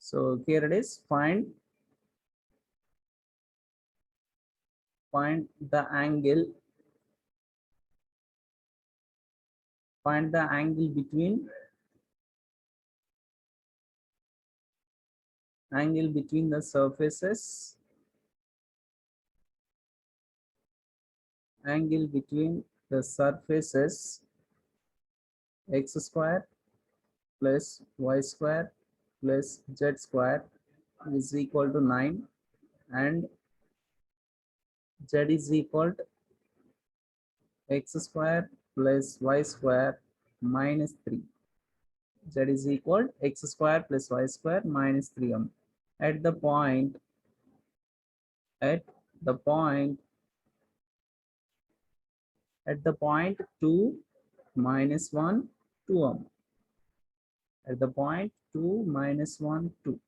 So here it is, find the angle, find the angle between the surfaces, angle between the surfaces x square plus y square plus z square is equal to 9 and z is equal to x square plus y square minus 3. Z is equal to x square plus y square minus 3m. At the point, at the point, at the point 2 minus 1, 2m. At the point 2 minus 1, 2.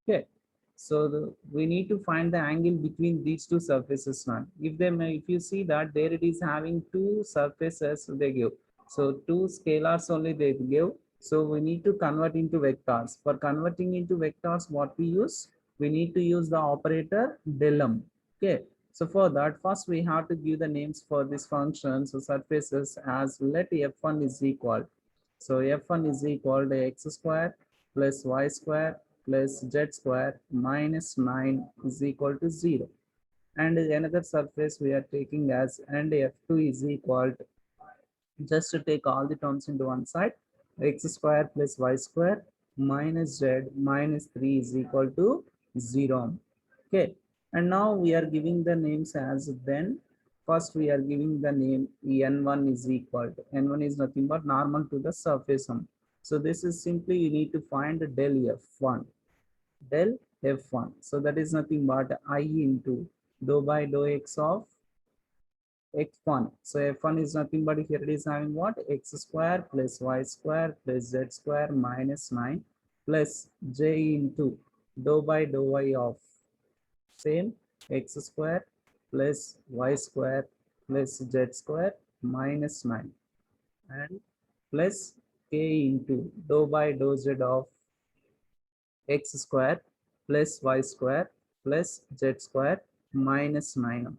Okay. So we need to find the angle between these two surfaces now. If you see that there it is having two surfaces they give. So two scalars only they give. So we need to convert into vectors. For converting into vectors, what we use? We need to use the operator del m. Okay. So for that, first we have to give the names for this function. So surfaces as let f1 is equal. So f1 is equal to x square plus y square plus z square minus 9 is equal to 0. And another surface we are taking as and f2 is equal to, just to take all the terms into one side, x square plus y square minus z minus 3 is equal to 0. Okay. And now we are giving the names as then. First we are giving the name n1 is equal to, n1 is nothing but normal to the surface. So this is simply you need to find del f1. Del f1. So that is nothing but I into dou by dou x of x1. So f1 is nothing but here it is having what? X square plus y square plus z square minus 9 plus j into dou by dou y of same x square plus y square plus z square minus 9 and plus k into dou by dou z of x square plus y square plus z square minus 9.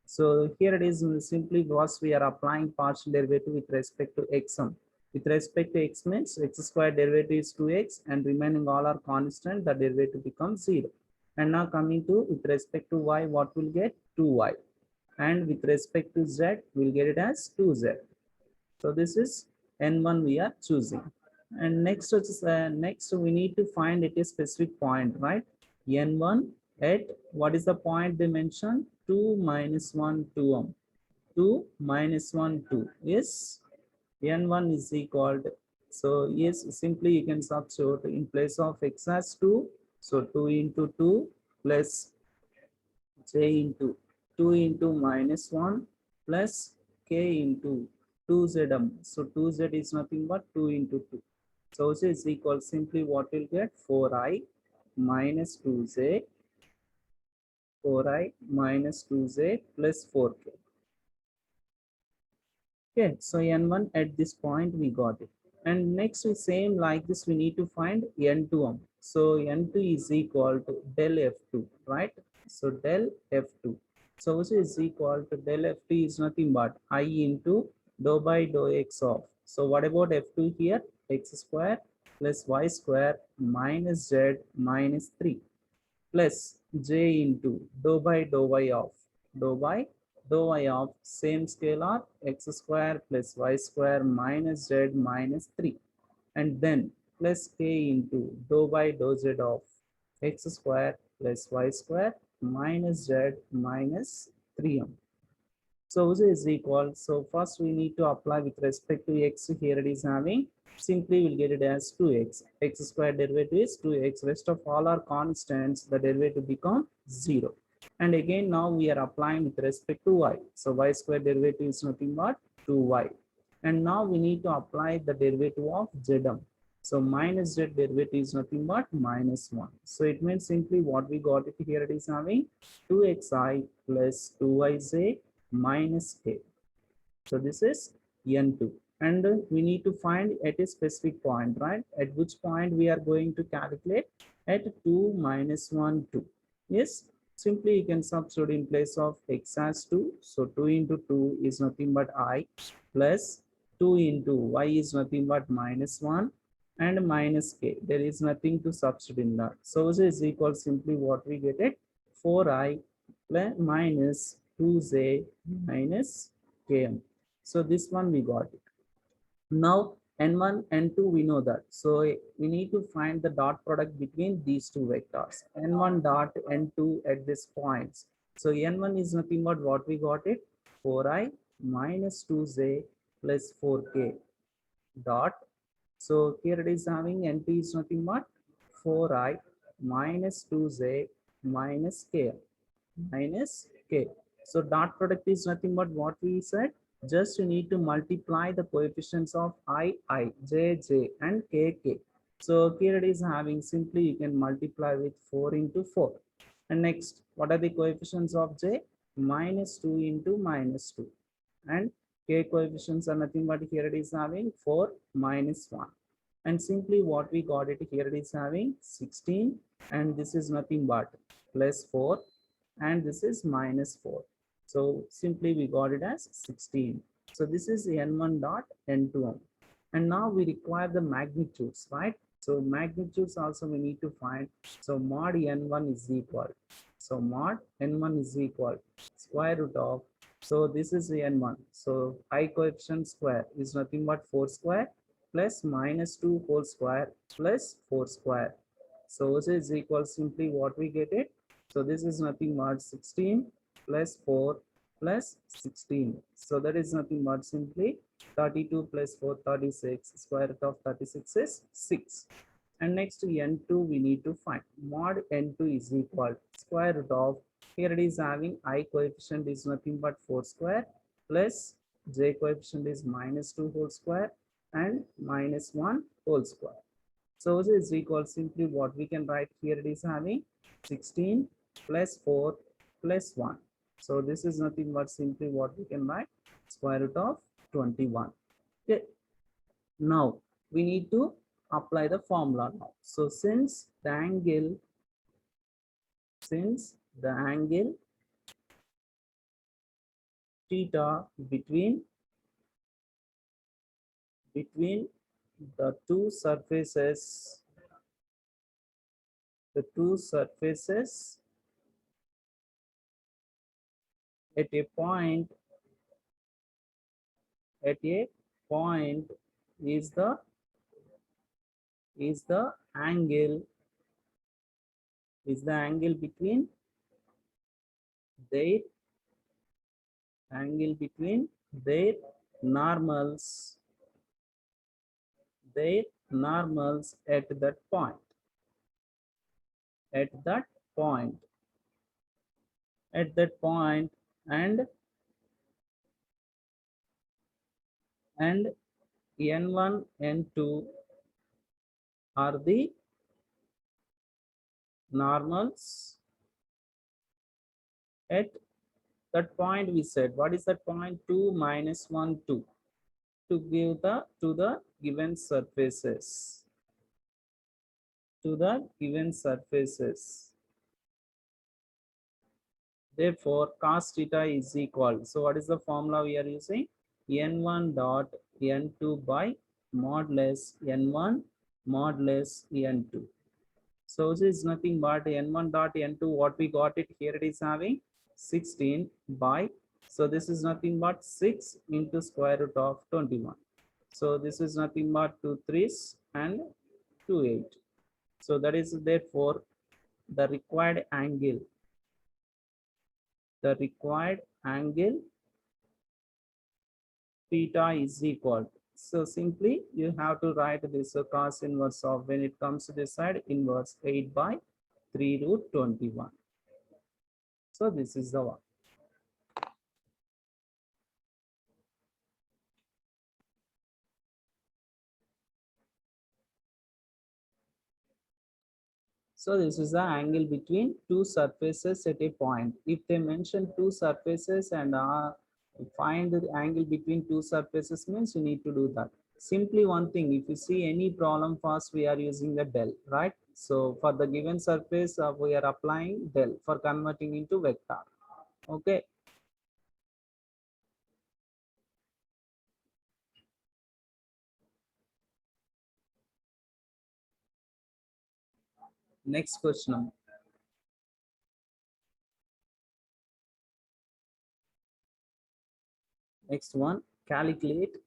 So here it is simply because we are applying partial derivative with respect to xm. With respect to x means x square derivative is 2x and remaining all are constant, the derivative becomes 0. And now coming to with respect to y, what will get 2y. And with respect to z, we'll get it as 2z. So this is n1 we are choosing. And next we need to find it a specific point, right? n1 at what is the point they mentioned? 2 minus 1 2m. 2 minus 1 2 is n1 is equal to, so yes, simply you can substitute in place of x as 2, so 2 into 2 plus j into 2 into minus 1 plus k into 2zm. So 2z is nothing but 2 into 2. So this is equal, simply what will get 4i minus 2z, 4i minus 2z plus 4k. Okay, so n1 at this point we got it. And next we same like this we need to find n2m. So n2 is equal to del f2, right? So del f2. So this is equal to del f2 is nothing but I into dou by dou x of. So what about f2 here? X square plus y square minus z minus 3 plus j into dou by dou y of dou by dou y of same scalar x square plus y square minus z minus 3 and then plus k into dou by dou z of x square plus y square minus z minus 3m. So this is equal. So first we need to apply with respect to x. Here it is having, simply we'll get it as 2x. X square derivative is 2x. Rest of all are constants. The derivative become 0. And again now we are applying with respect to y. So y square derivative is nothing but 2y. And now we need to apply the derivative of zm. So minus z derivative is nothing but minus 1. So it means simply what we got it here, it is having 2xi plus 2yj minus k. So this is n2. and we need to find at a specific point, right? At which point we are going to calculate? At 2 minus 1 2. Yes, simply you can substitute in place of x as 2. So 2 into 2 is nothing but I, plus 2 into y is nothing but minus 1 and minus k. There is nothing to substitute in that. So this is equal simply what we get it, 4i plus minus 2j minus km. So this one we got it. Now n1, n2 we know that. So we need to find the dot product between these two vectors. n1 dot n2 at this points. So n1 is nothing but what we got it, 4i minus 2j plus 4k dot. So here it is having n2 is nothing but 4i minus 2j minus k minus k. So dot product is nothing but what we said. Just you need to multiply the coefficients of I, j, and k, k. So here it is having simply you can multiply with 4 into 4. And next, what are the coefficients of j? Minus 2 into minus 2. And k coefficients are nothing but here it is having 4 minus 1. And simply what we got it here it is having 16, and this is nothing but plus 4, and this is minus 4. So simply we got it as 16. So this is n1 dot n2. And now we require the magnitudes, right? So magnitudes also we need to find. So mod n1 is equal. So mod n1 is equal square root of, so this is n1. So I coefficient square is nothing but 4 square plus minus 2 whole square plus 4 square. So this is equal simply what we get it. So this is nothing but 16 plus 4 plus 16. So that is nothing but simply 32 plus 4, 36. Square root of 36 is 6. And next n2 we need to find. Mod n2 is equal square root of, here it is having I coefficient is nothing but 4 square plus j coefficient is minus 2 whole square and minus 1 whole square. So this is equal simply what we can write here it is having 16 plus 4 plus 1. So this is nothing but simply what we can write, square root of 21. Okay. Now we need to apply the formula now. So since the angle theta between the two surfaces at a point is the angle between their normals at that point and n1 n2 are the normals at that point. We said what is that point, 2 minus 1 2, to give to the given surfaces, therefore cos theta is equal. So what is the formula we are using? n1 dot n2 by modulus n1 modulus n2. So this is nothing but n1 dot n2, what we got it here it is having 16 by, so this is nothing but 6 into square root of 21. So this is nothing but 2 3s and 2 8. So that is therefore the required angle theta is equal. So simply you have to write this cos inverse of, when it comes to this side, inverse 8 by 3 root 21. So this is the one. So this is the angle between two surfaces at a point. If they mention two surfaces and Find the angle between two surfaces means you need to do that. Simply one thing, if you see any problem first, we are using the del, right? So for the given surface, we are applying del for converting into vector. Okay. Next question. Next one, calculate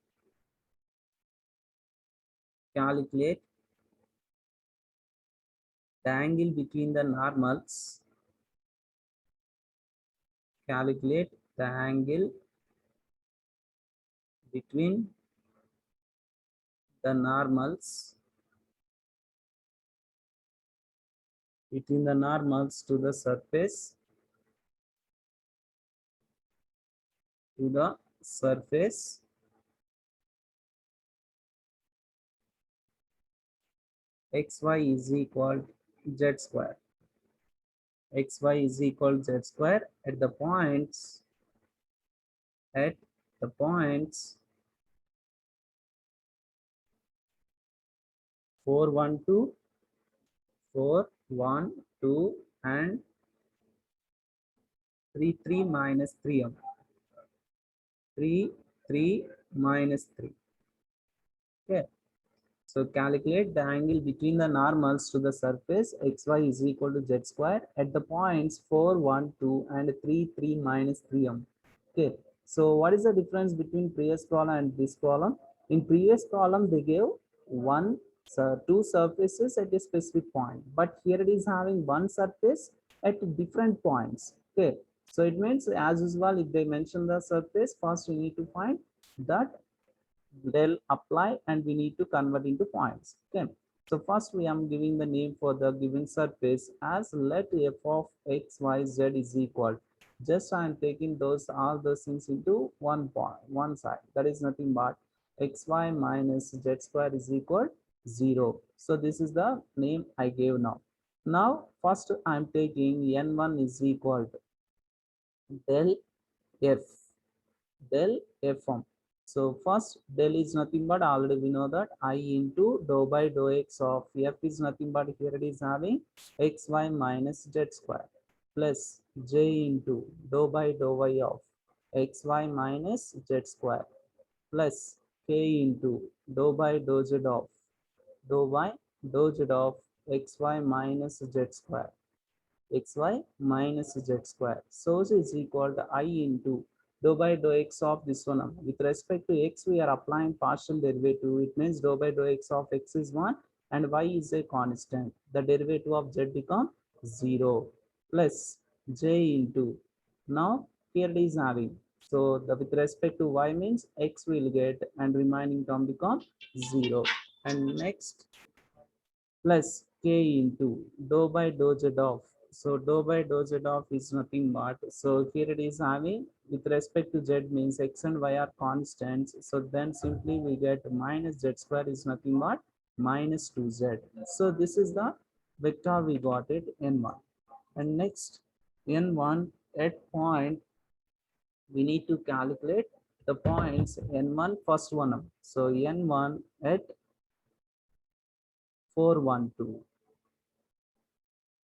the angle between the normals. Calculate the angle between the normals to the surface xy is equal z square. Xy is equal z square at the points 4 1 2 4 1 2 and 3 3 minus 3 3 3 minus 3. Okay. So calculate the angle between the normals to the surface xy is equal to z square at the points 4 1 2 and 3 3 minus 3 Okay. So what is the difference between previous column and this column? In previous column they gave two surfaces at a specific point, but here it is having one surface at different points. Okay. So it means as usual, if they mention the surface, first we need to find that del apply and we need to convert into points. Okay. So first we am giving the name for the given surface as let f of x, y, z is equal. Just I am taking all those things into one point, one side. That is nothing but xy minus z square is equal 0. So this is the name I gave now. Now first I am taking n1 is equal to del f form. So first del is nothing but already we know that I into dou by dou x of f is nothing but here it is having xy minus z square plus j into dou by dou y of xy minus z square plus k into dou by dou z of dou by dou z of xy minus z square xy minus z square. So is equal to I into dou by dou x of this one. With respect to x, we are applying partial derivative. It means dou by dou x of x is 1 and y is a constant. The derivative of z become 0 plus j into. Now here it is having. So with respect to y means x will get and remaining term become 0. And next plus k into dou by dou z of. So dou by dou z of is nothing but, so here it is having with respect to z means x and y are constants. So then simply we get minus z square is nothing but minus 2z. So this is the vector we got it n1. And next n1 at point we need to calculate the points n1 first one. So n1 at 412.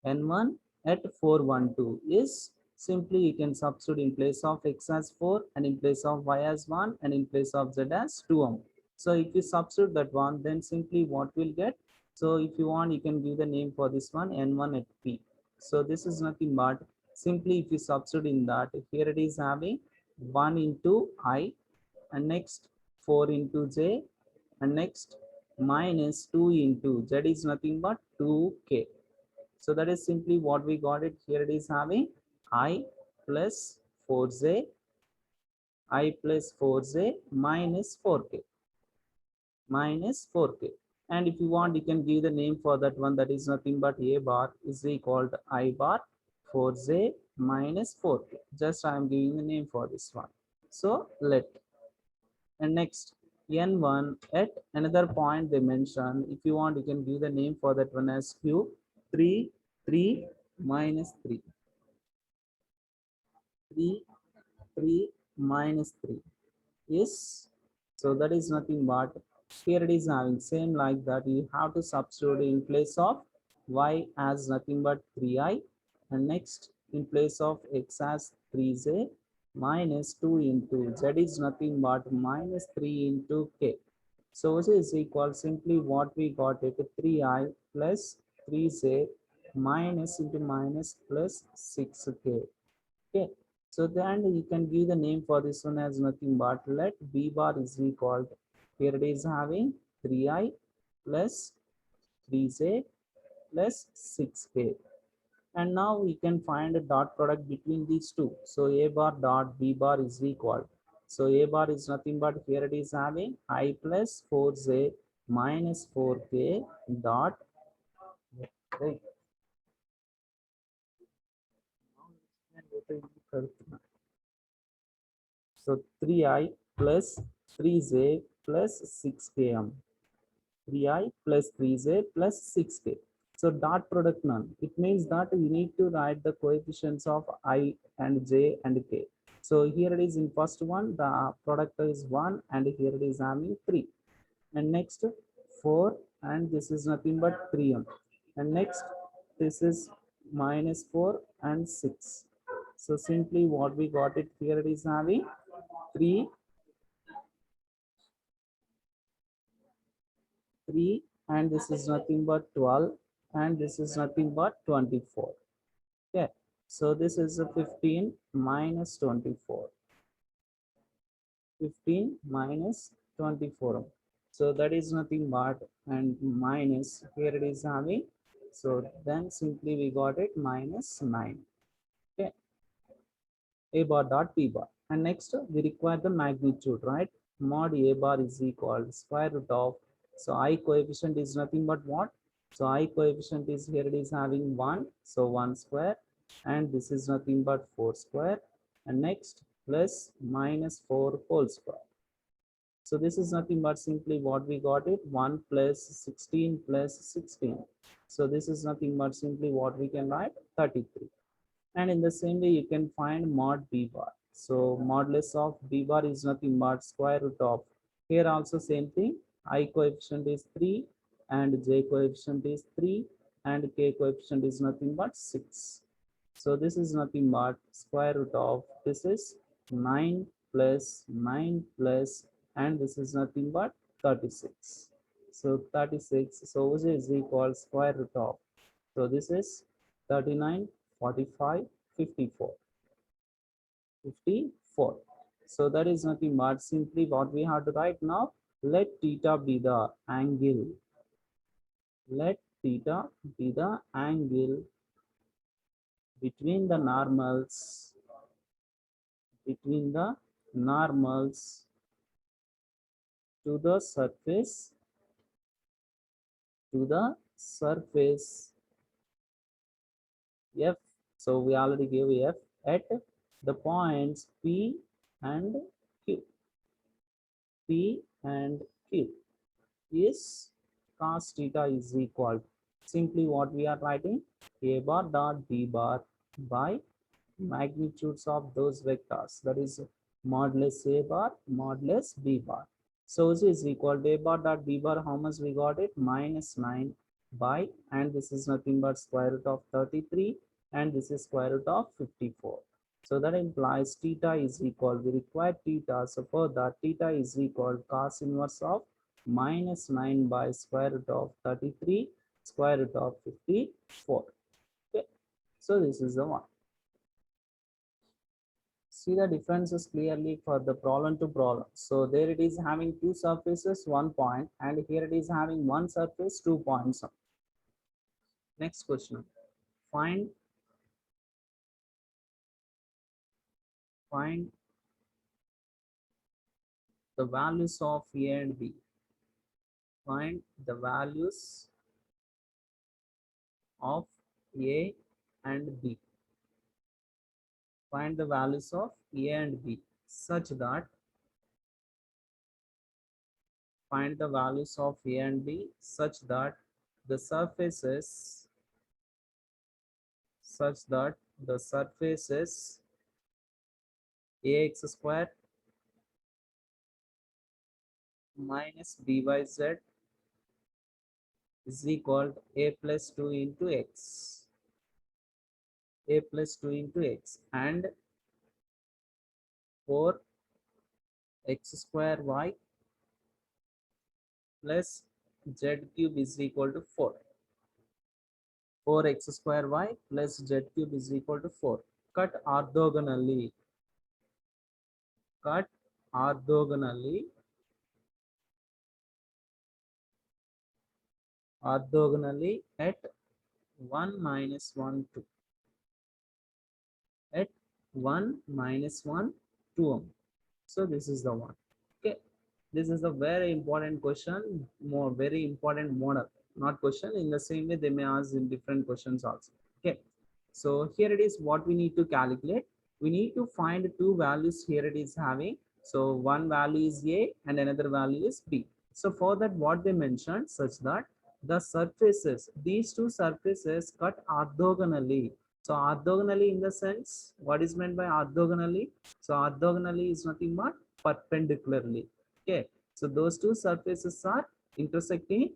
N1 at 412 is simply you can substitute in place of x as 4 and in place of y as 1 and in place of z as 2. So if you substitute that one, then simply what we'll get. So if you want, you can give the name for this one n1 at p. So this is nothing but simply if you substitute in that, here it is having 1 into I and next 4 into j and next minus 2 into z is nothing but 2k. So that is simply what we got it. Here it is having I plus 4j, I plus 4j minus 4k, minus 4k. And if you want, you can give the name for that one. That is nothing but a bar is equal to I bar 4j minus 4k. Just I am giving the name for this one. So let. And next n1 at another point they mention. If you want, you can give the name for that one as q 3 3 minus 3 3 3 minus 3 is, so that is nothing but, here it is having same like that, you have to substitute in place of y as nothing but 3i, and next in place of x as 3j minus 2 into z is nothing but minus 3 into k. So which is equal, simply what we got it, 3i plus 3j minus into minus plus 6k. Okay, so then you can give the name for this one as nothing but, let b bar is equal to, here it is having 3i plus 3j plus 6k, and now we can find a dot product between these two. So a bar dot b bar is equal, so a bar is nothing but, here it is having I plus 4j minus 4k dot, right. So 3i plus 3j plus 6km, 3i plus 3j plus 6k. So dot product none. It means that you need to write the coefficients of I and j and k. So here it is in first one, the product is 1, and here it is having 3. And next 4, and this is nothing but 3m. And next this is minus 4 and 6. So simply what we got it, here it is having 3, 3, and this is nothing but 12, and this is nothing but 24. Okay, so this is a 15 minus 24, 15 minus 24. So that is nothing but, and minus, here it is having, so then simply we got it minus 9. Okay, a bar dot b bar, and next we require the magnitude, right? Mod a bar is equal square root of, so I coefficient is nothing but what, so I coefficient is, here it is having 1, so 1 square, and this is nothing but 4 square, and next plus minus 4 whole square. So this is nothing but simply what we got it, 1 plus 16 plus 16. So this is nothing but simply what we can write, 33. And in the same way, you can find mod b bar. So modulus of b bar is nothing but square root of, here also same thing, I coefficient is 3, and j coefficient is 3, and k coefficient is nothing but 6. So this is nothing but square root of, this is 9 plus 9 plus, and this is nothing but 36. So 36, so which is equal square root of, so this is 39, 45, 54, 54. So that is nothing but simply what we have to write now. Let theta be the angle. Let theta be the angle between the normals, between the normals to the surface, to the surface F. So we already gave F at the points P and Q. P and Q is cos theta is equal to, simply what we are writing, a bar dot b bar by magnitudes of those vectors, that is modulus a bar modulus b bar. So this is equal to a bar dot b bar, how much we got it, minus 9 by, and this is nothing but square root of 33, and this is square root of 54. So that implies theta is equal, we require theta, so for that theta is equal cos inverse of minus 9 by square root of 33 square root of 54. Okay, so this is the one. See the differences clearly for the problem to problem. So there it is having two surfaces, 1 point, and here it is having one surface, 2 points. Next question. Find the values of A and B. Find the values of A and B. Find the values of A and B such that, find the values of A and B such that the surfaces, such that the surfaces ax square minus byz is equal to a plus 2 into x, a plus 2 into x, and 4x square y plus z cube is equal to 4. 4x square y plus z cube is equal to 4. Cut orthogonally. Cut orthogonally. Orthogonally at 1 minus 1 2. At 1 minus 1 2 ohm. So this is the one. Okay. This is a very important question, more very important model, not question. In the same way, they may ask in different questions also. Okay. So here it is what we need to calculate. We need to find two values here it is having. So one value is A and another value is B. So for that, what they mentioned such that the surfaces, these two surfaces cut orthogonally. So orthogonally in the sense, what is meant by orthogonally? So orthogonally is nothing but perpendicularly. Okay, so those two surfaces are intersecting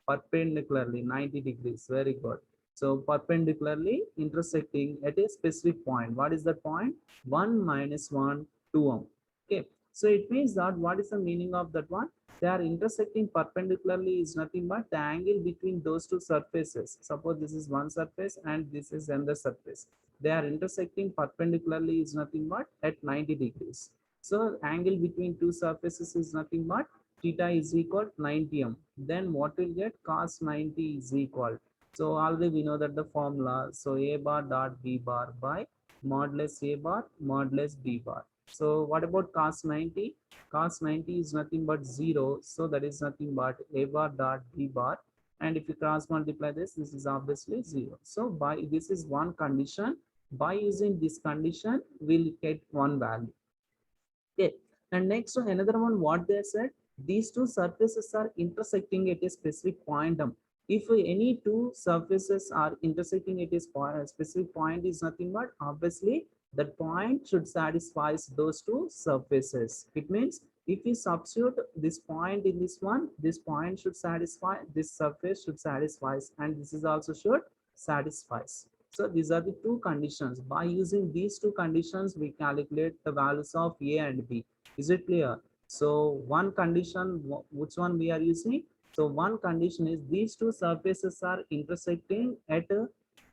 perpendicularly 90 degrees. Very good. So perpendicularly intersecting at a specific point. What is that point? 1 minus 1 2 ohm. Okay, so it means that what is the meaning of that one? They are intersecting perpendicularly is nothing but the angle between those two surfaces. Suppose this is one surface and this is another surface. They are intersecting perpendicularly is nothing but at 90 degrees. So angle between two surfaces is nothing but theta is equal to 90m. Then what will get? Cos 90 is equal. So already we know that the formula. So a bar dot b bar by modulus a bar modulus b bar. So what about cos 90? Cos 90 is nothing but 0. So that is nothing but a bar dot b bar. And if you cross multiply this, this is obviously 0. So by this is one condition. By using this condition, we'll get one value. Okay. And next one, another one, what they said, these two surfaces are intersecting at a specific point. If any two surfaces are intersecting at a specific point is nothing but obviously that point should satisfy those two surfaces. It means if we substitute this point in this one, this point should satisfy, this surface should satisfy, and this is also should satisfy. So these are the two conditions. By using these two conditions, we calculate the values of A and B. Is it clear? So one condition, which one we are using? So one condition is these two surfaces are intersecting at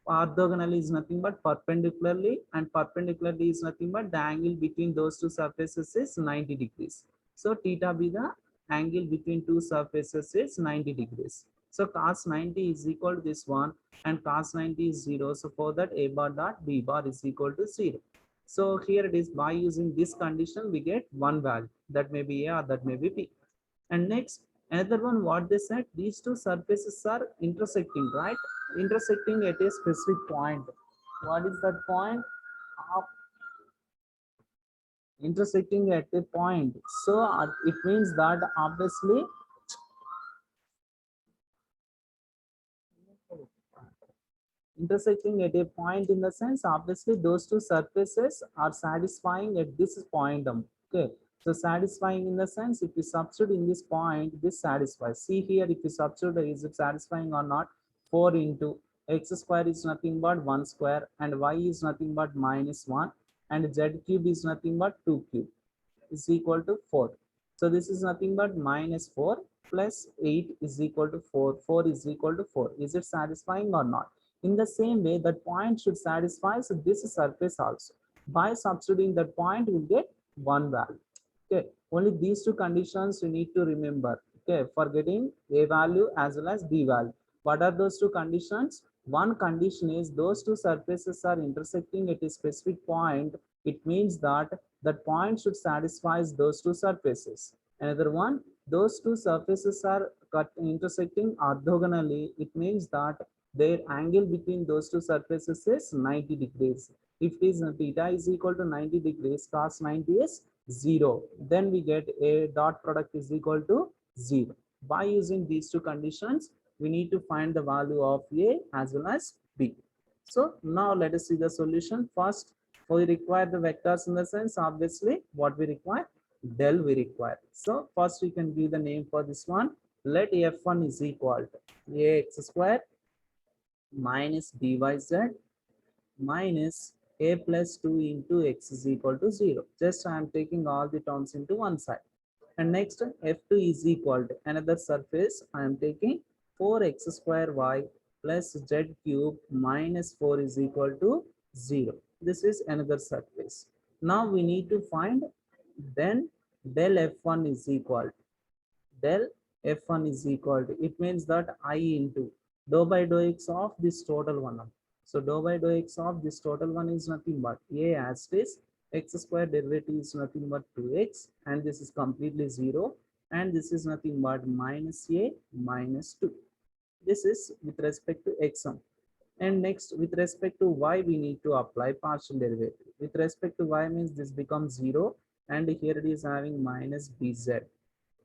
orthogonally is nothing but perpendicularly, and perpendicularly is nothing but the angle between those two surfaces is 90 degrees. So theta be the angle between two surfaces is 90 degrees. So cos 90 is equal to this one, and cos 90 is 0. So for that, a bar dot b bar is equal to 0. So here it is, by using this condition, we get one value. That may be A or that may be B. And next, another one, what they said, these two surfaces are intersecting, right? Intersecting at a specific point. What is that point? Intersecting at a point. So it means that obviously intersecting at a point in the sense obviously those two surfaces are satisfying at this point. Okay, so satisfying in the sense if you substitute in this point, this satisfies. See here, if you substitute, is it satisfying or not? 4 into x square is nothing but 1 square, and y is nothing but minus 1, and z cube is nothing but 2 cube is equal to 4. So this is nothing but minus 4 plus 8 is equal to 4. 4 is equal to 4. Is it satisfying or not? In the same way, that point should satisfy so this surface also. By substituting that point, we'll get one value. Okay, only these two conditions you need to remember. Okay, for getting A value as well as B value. What are those two conditions? One condition is those two surfaces are intersecting at a specific point. It means that that point should satisfy those two surfaces. Another one, those two surfaces are intersecting orthogonally. It means that their angle between those two surfaces is 90 degrees. If it is theta is equal to 90 degrees, cos 90 is 0. Then we get a dot product is equal to 0. By using these two conditions, we need to find the value of A as well as B. So now let us see the solution. First, we require the vectors in the sense, obviously what we require, del we require. So first we can give the name for this one. Let f1 is equal to ax square minus byz minus a plus 2 into x is equal to 0. Just I am taking all the terms into one side. And next, f2 is equal to another surface. I am taking 4x square y plus z cube minus 4 is equal to 0. This is another surface. Now we need to find, then del f1 is equal to, del f1 is equal to, it means that I into dou by dou x of this total one. So dou by dou x of this total one is nothing but a as it is, x square derivative is nothing but 2x, and this is completely 0, and this is nothing but minus a minus 2. This is with respect to x sum. And next, with respect to y, we need to apply partial derivative. With respect to y means this becomes 0, and here it is having minus bz.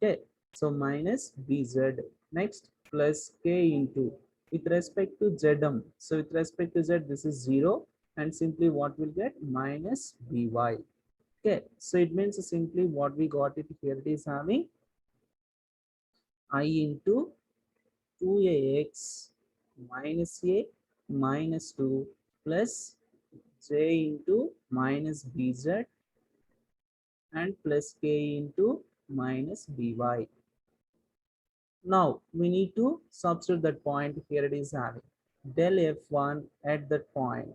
Okay, so minus bz. Next, plus k into, with respect to zm. So with respect to z, this is 0, and simply what will get, minus by. Okay, so it means simply what we got it here, it is having I into 2ax minus a minus 2 plus j into minus bz and plus k into minus by. Now we need to substitute that point. Here it is having del f1 at that point,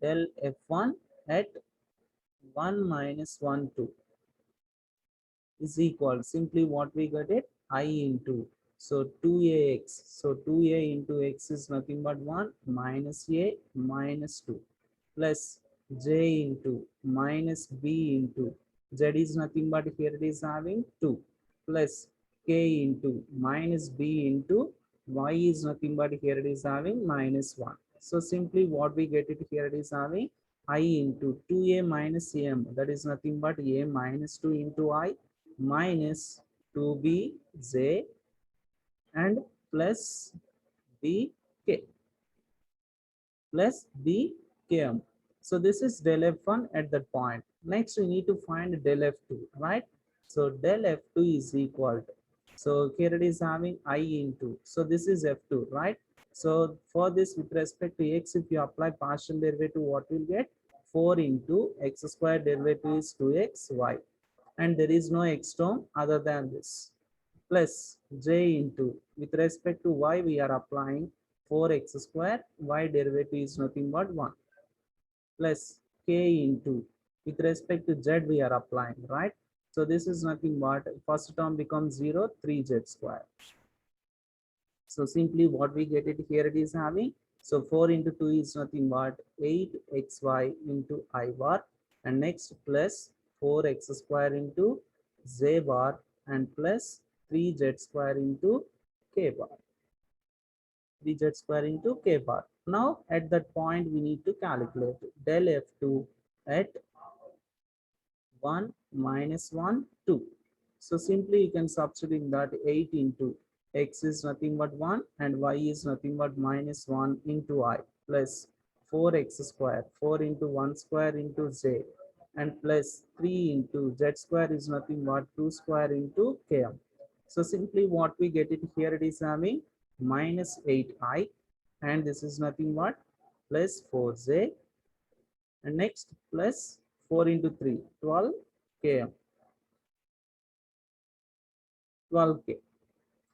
del f1 at 1 minus 1 2 is equal, simply what we got it, I into, so 2ax, so 2a into x is nothing but 1 minus a minus 2 plus j into minus b into z is nothing but here it is having 2 plus k into minus b into y is nothing but here it is having minus 1. So simply what we get it here, it is having I into 2a minus am, that is nothing but a minus 2 into I minus 2bj and plus bk plus bkm. So this is del f1 at that point. Next we need to find del f2, right? So del f2 is equal to, so here it is having I into, so this is f2, right? So for this, with respect to x, if you apply partial derivative, what will get, 4 into x square derivative is 2xy, and there is no x term other than this, plus j into, with respect to y we are applying 4x square, y derivative is nothing but 1, plus k into, with respect to z we are applying, right? So this is nothing but, first term becomes 0, 3z square. So simply what we get it here, it is having, so 4 into 2 is nothing but 8xy into I bar, and next plus 4x square into z bar and plus 3z square into k bar. 3z square into k bar. Now at that point we need to calculate del f2 at 1 minus 1 2. So simply you can substitute in that 8 into x is nothing but 1 and y is nothing but minus 1 into I plus 4x square, 4 into 1 square into z, and plus 3 into z square is nothing but 2 square into km. So simply what we get it here, it is having minus 8i, and this is nothing but plus 4j, and next plus 4 into 3, 12 km, 12k.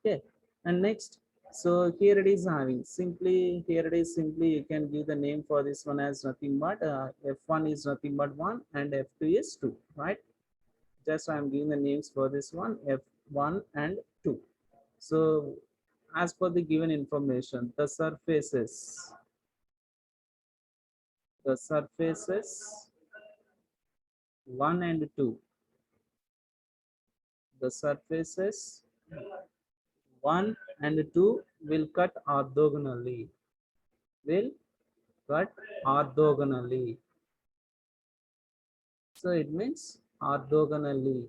Okay, and next, so here it is having, simply here it is, simply you can give the name for this one as nothing but f1 is nothing but 1 and f2 is 2, right? Just I am giving the names for this one, f1 and 2. So as per the given information, the surfaces 1 and 2, the surfaces 1 and 2 will cut orthogonally, will cut orthogonally. So it means orthogonally.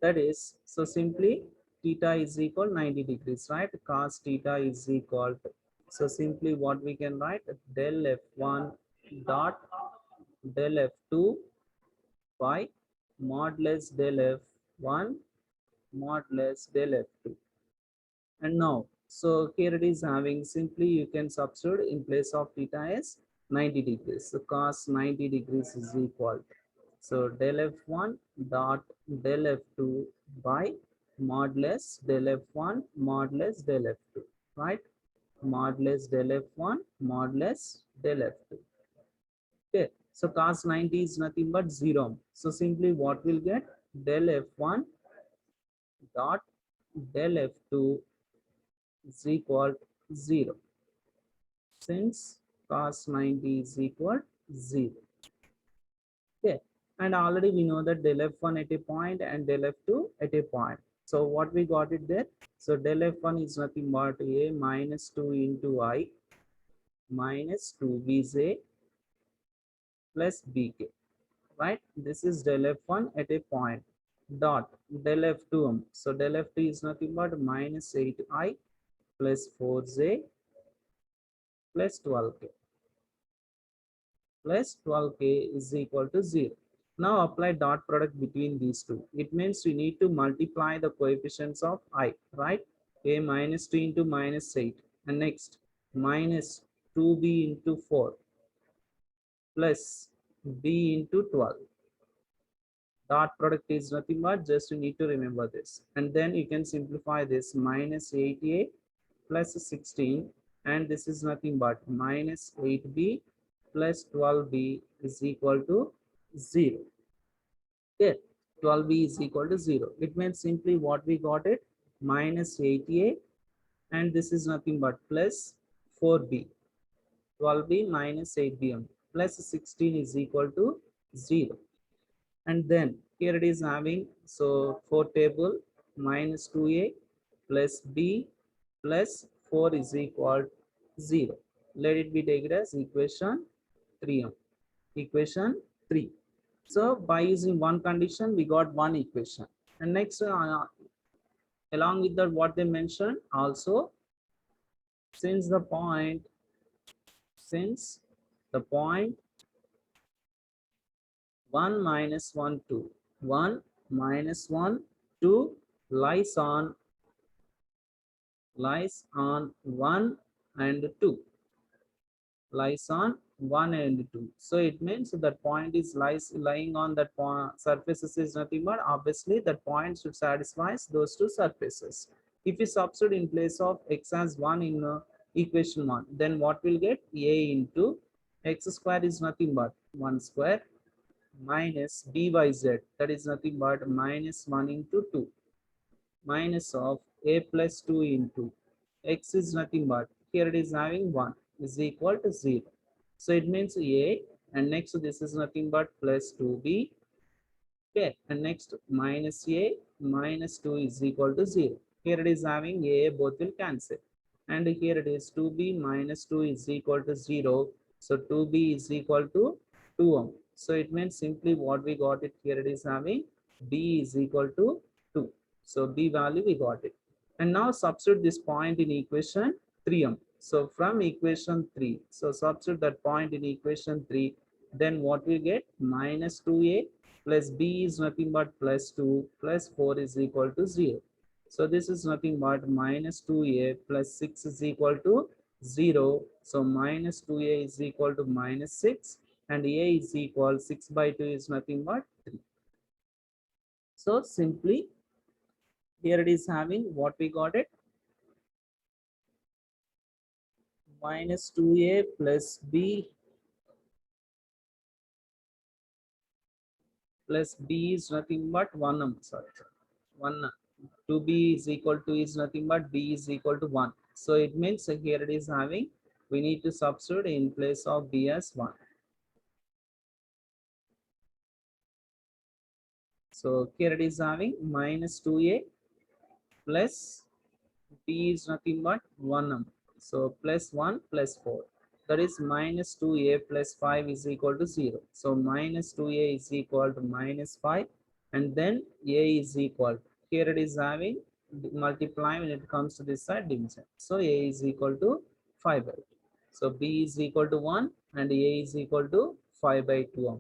That is, so simply theta is equal 90 degrees, right? Cos theta is equal to, so simply what we can write, del f1 dot del f2 by mod less del f1 mod less del f2. And now, so here it is having, simply you can substitute in place of theta as 90 degrees. So cos 90 degrees is equal. So del f1 dot del f2 by mod less del f1 mod less del f2, right? Mod less del f1 mod less del f2. Okay, so cos 90 is nothing but 0. So simply what we'll get, del f1 dot del f2 is equal to 0, since cos 90 is equal to 0. Okay, and already we know that del f1 at a point and del f2 at a point. So what we got it there? So del f1 is nothing but a minus 2 into I minus 2bj plus bk, right? This is del f1 at a point dot del f2. So del f2 is nothing but minus 8i plus 4j plus 12k plus 12k is equal to 0. Now apply dot product between these two. It means we need to multiply the coefficients of I, right? A minus 2 into minus 8, and next minus 2b into 4 plus b into 12. Dot product is nothing but, just you need to remember this. And then you can simplify this, minus 8a plus 16, and this is nothing but minus 8b plus 12b is equal to 0. Okay, 12b is equal to 0. It means simply what we got it, minus 8a, and this is nothing but plus 4b. 12b minus 8b plus 16 is equal to 0. And then here it is having, so 4 table minus 2a plus b plus 4 is equal to 0. Let it be taken as equation 3. Equation 3. So by using one condition, we got one equation. And next, along with that, what they mentioned also, since the point 1 minus 1 2, 1 minus 1 2 lies on 1 and 2, lies on 1 and 2. So it means that point is lying on that point, surfaces is nothing but, obviously that point should satisfy those two surfaces. If you substitute in place of x as 1 in equation 1, then what will get, a into x square is nothing but 1 square minus b by z, that is nothing but minus 1 into 2, minus of a plus 2 into x is nothing but, here it is having 1 is equal to 0. So it means a, and next this is nothing but plus 2b. Okay, and next minus a minus 2 is equal to 0. Here it is having a, both will cancel. And here it is 2b minus 2 is equal to 0. So 2b is equal to 2. So it means simply what we got it, here it is having b is equal to 2. So b value we got it. And now substitute this point in equation 3. So from equation 3, so substitute that point in equation 3, then what we get, minus 2a plus b is nothing but plus 2 plus 4 is equal to 0. So this is nothing but minus 2a plus 6 is equal to 0. So minus 2a is equal to minus 6, and a is equal 6 by 2 is nothing but 3. So simply here it is having what we got it, minus 2a plus b plus b is nothing but 1. Sorry, 1. 2b is equal to is nothing but b is equal to 1. So it means here it is having, we need to substitute in place of b as 1. So here it is having minus 2a plus b is nothing but 1. So plus 1 plus 4. That is minus 2a plus 5 is equal to 0. So minus 2a is equal to minus 5. And then a is equal. Here it is having multiply when it comes to this side division. So a is equal to 5 by 2. So B is equal to 1 and A is equal to 5 by 2m.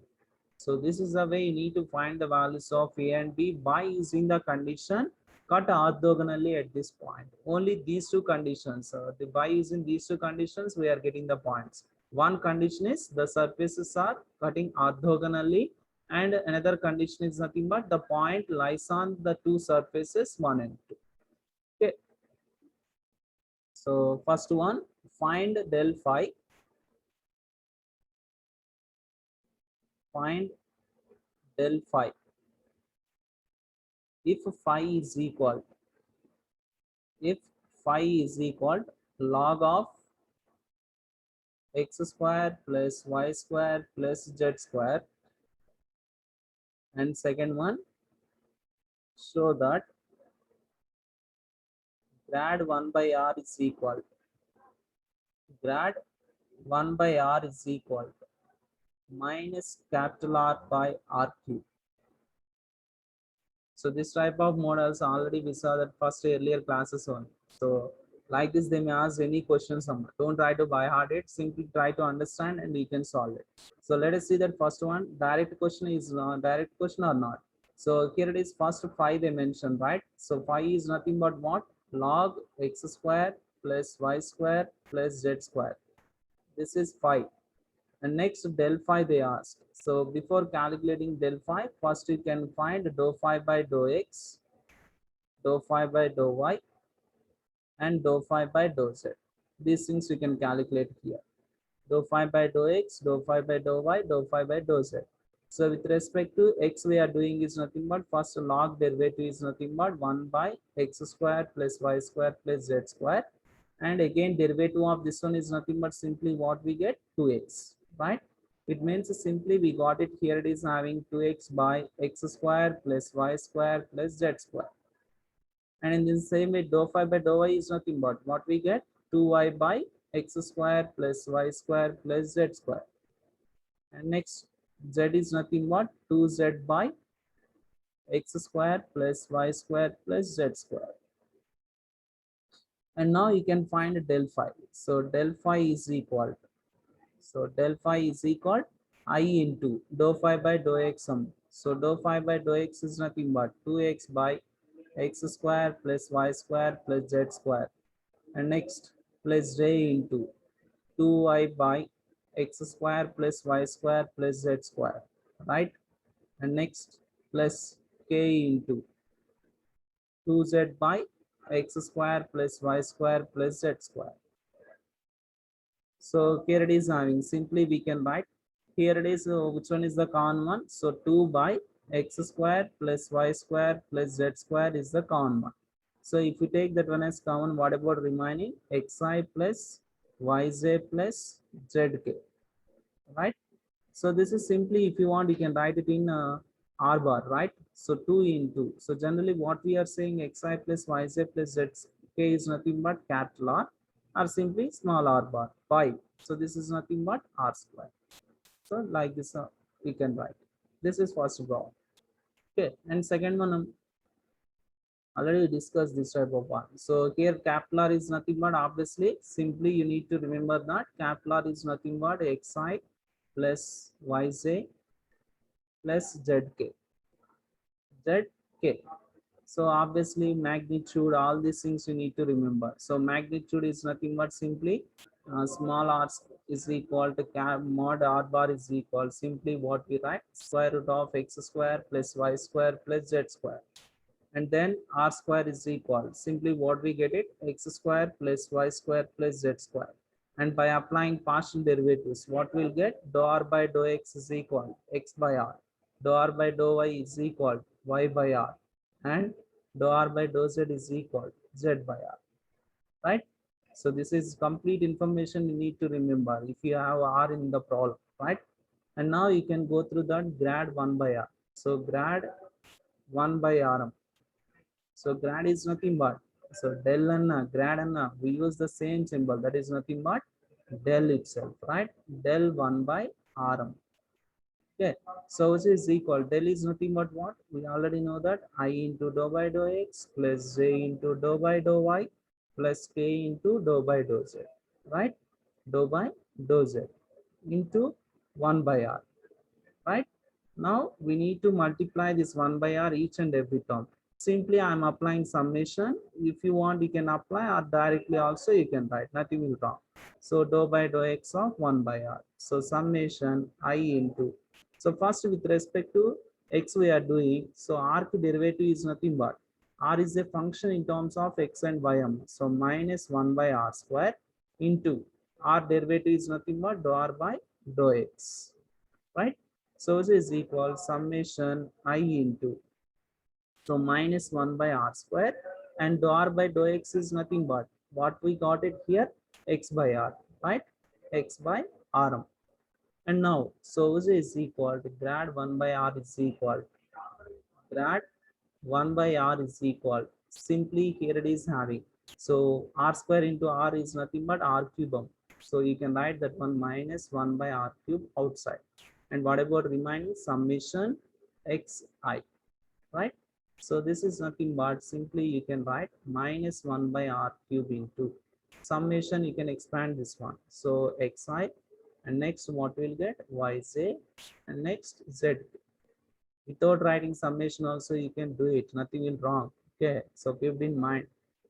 So this is the way you need to find the values of A and B by using the condition cut orthogonally at this point. Only these two conditions. By using these two conditions, we are getting the points. One condition is the surfaces are cutting orthogonally, and another condition is nothing but the point lies on the two surfaces 1 and 2. Okay. So first one, find del phi. Find del phi. If phi is equal, if phi is equal log of x square plus y square plus z square, and second one, show that grad 1 by r is equal, grad 1 by r is equal to minus capital R by r cube. So this type of models already we saw that first earlier classes on. So like this, they may ask any questions. Don't try to by heart it, simply try to understand and you can solve it. So let us see that first one, direct question is direct question or not. So here it is, first phi they mentioned, right? So phi is nothing but what? Log x square plus y square plus z square. This is phi. And next del phi they asked. So before calculating del phi, first you can find dou phi by dou x, dou phi by dou y, and dou phi by dou z. These things we can calculate here. Dou phi by dou x, dou phi by dou y, dou phi by dou z. So with respect to x, we are doing is nothing but first log derivative is nothing but 1 by x square plus y square plus z square. And again derivative of this one is nothing but simply what we get 2x, right? It means simply we got it here, it is having 2x by x square plus y square plus z square. And in the same way, dou phi by dou y is nothing but what we get 2y by x square plus y square plus z square. And next z is nothing but 2z by x square plus y square plus z square. And now you can find del phi. So del phi is equal to, so del phi is equal I into dou phi by dou x sum. So dou phi by dou x is nothing but 2x by x square plus y square plus z square. And next plus j into 2y by x square plus y square plus z square, right? And next plus k into 2z by x square plus y square plus z square. So here it is having, simply we can write, here it is, which one is the common one? So 2 by x square plus y square plus z square is the common one. So if you take that one as common, what about remaining? Xi plus yj plus zk, right? So this is simply, if you want, you can write it in r bar, right? So 2 into, so generally what we are saying, xi plus yj plus zk is nothing but capital R, or simply small r bar, pi. So this is nothing but r square. So like this, we can write. This is first draw. Okay, and second one, already discussed this type of one. So here capital R is nothing but, obviously, simply you need to remember that capital R is nothing but xi plus yj plus zk. Zk. So obviously magnitude, all these things you need to remember. So magnitude is nothing but simply small r is equal to mod r bar is equal, simply what we write, square root of x square plus y square plus z square. And then r square is equal, simply what we get it, x square plus y square plus z square. And by applying partial derivatives, what we'll get, dou r by dou x is equal x by r, dou r by dou y is equal y by r, and dou r by dou z is equal z by r, right? So this is complete information you need to remember if you have r in the problem, right? And now you can go through that grad 1 by r. So grad 1 by rm. So grad is nothing but, so del and grad and we use the same symbol, that is nothing but del itself, right? Del 1 by rm. Okay, so which is equal, del is nothing but what? We already know that I into dou by dou x plus j into dou by dou y plus k into dou by dou z, right? dou by dou z into 1 by r, right? Now we need to multiply this 1 by r each and every term. Simply I'm applying summation. If you want, you can apply, or directly also you can write, nothing will wrong. So dou by dou x of 1 by r. So summation I into. So first with respect to x we are doing, so arc derivative is nothing but r is a function in terms of x and ym. So minus 1 by r square into r derivative is nothing but dou r by dou x, right? So this is equal summation I into, so minus 1 by r square, and dou r by dou x is nothing but what we got it here, x by r, right? X by rm. And now, so this is equal to grad 1 by r is equal, grad 1 by r is equal, simply here it is having, so r square into r is nothing but r cube. So you can write that one minus 1 by r cube outside. And what about remaining summation xi, right? So this is nothing but simply you can write minus 1 by r cube into summation, you can expand this one. So xi, and next what we'll get, yj, and next z. Without writing summation also you can do it, nothing will wrong. Okay, so keep in mind.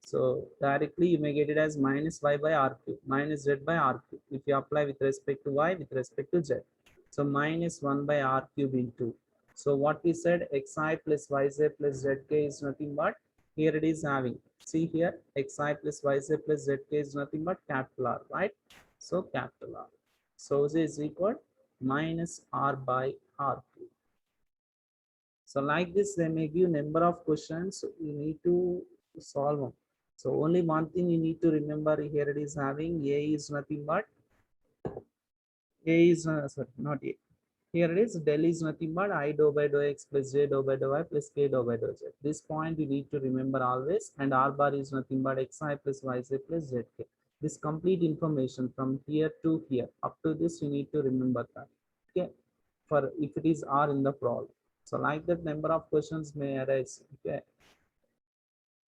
So directly you may get it as minus y by r cube minus z by r cube if you apply with respect to y with respect to z. So minus 1 by r cube into, so what we said, xi plus yz plus zk is nothing but, here it is having, see here, xi plus yz plus zk is nothing but capital R, right? So capital R, so this is equal minus r by r cube. So like this, they may give number of questions. You need to solve them. So only one thing you need to remember here, it is having a is nothing but, a is sorry, not a. Here it is, del is nothing but I dou by dou x plus j dou by dou y plus k dou by dou z. This point you need to remember always. And r bar is nothing but xi plus yz plus zk. This complete information from here to here up to this you need to remember that. Okay, for if it is r in the problem. So like that number of questions may arise. Okay,